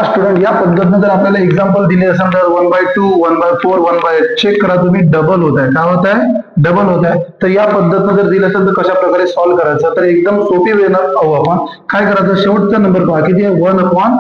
Student या पद्धतीने जर आपल्याला एक्झाम्पल दिले असेल तर 1/2 1/4 1/8 चेक करा तुम्ही डबल होत आहे. काय होत आहे? डबल होत आहे. तर या पद्धतीने जर दिलं असेल तर कशा प्रकारे सॉल्व्ह करायचं, तर एकदम सोपी वेनं पाहू आपण. काय करायचं, शेवटचा नंबर पहा किती आहे, 1/64.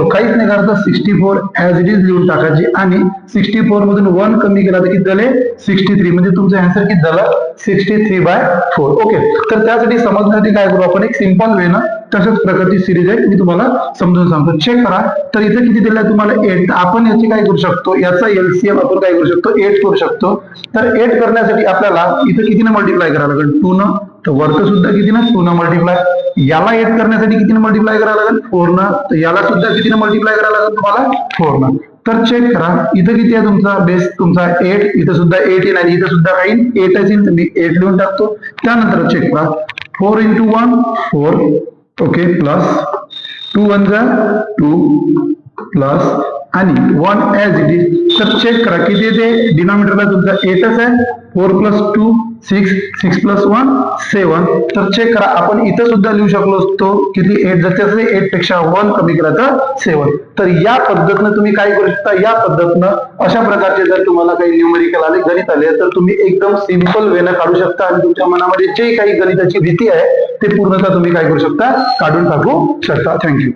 काहीच नाही करायचं, 64 ऍज इट इज लिहून टाकायची आणि 64 मधून 1 कमी केला तर किती झाले, 63. म्हणजे तुमचं आन्सर किती झालं, 63/4. ओके. तर त्यासाठी समजण्यासाठी काय करू आपण, एक सिंपल वे ना तशाच प्रकारची सिरीज आहे, मी तुम्हाला समजून सांगतो. चेक करा. तर इथे किती दिलंय तुम्हाला, 8. आपण याची काय करू शकतो, याचा एलसीएम आपण काय करू शकतो, 8 करू शकतो. तर 8 करण्यासाठी आपल्याला इथे कितीने मल्टिप्लाय करावं लागेल, 2 न. तर वरचं सुद्धा किती ना, 2 न मल्टिप्लाय. याला 8 करण्यासाठी कितीने मल्टिप्लाय करावं लागेल, 4 न. तर याला सुद्धा कितीने मल्टिप्लाय करावं लागेल तुम्हाला, 4 न. तर चेक करा, इथं किती आहे तुमचा बेस, तुमचा 8. इथं सुद्धा 8 येईल आणि इथं सुद्धा काही 8 येईल, तर मी 8 लिहून टाकतो. त्यानंतर चेक करा, 4 × 1 4. ओके, प्लस 2 1 जा 2 प्लस आणि 1 ऍज इट इज. तर चेक करा किती येते, डिनॉमिनेटरला तुमचा 8च आहे. 4 + 2 6 6 + 1 7. तर चेक करा, आपण इथं सुद्धा लिहू शकलो असतो किती, 8 जसे 8 पेक्षा 1 कमी केला तर 7. तर या पद्धतीनं तुम्ही काय करू शकता, या पद्धतीनं अशा प्रकारचे जर तुम्हाला काही न्यूमेरिकल आले, गणित आले, तर तुम्ही एकदम सिंपल वेनं काढू शकता आणि तुमच्या मनामध्ये जे काही गणिताची भीती आहे ते पूर्णतः तुम्ही काय करू शकता, काढून टाकू शकता. थँक्यू.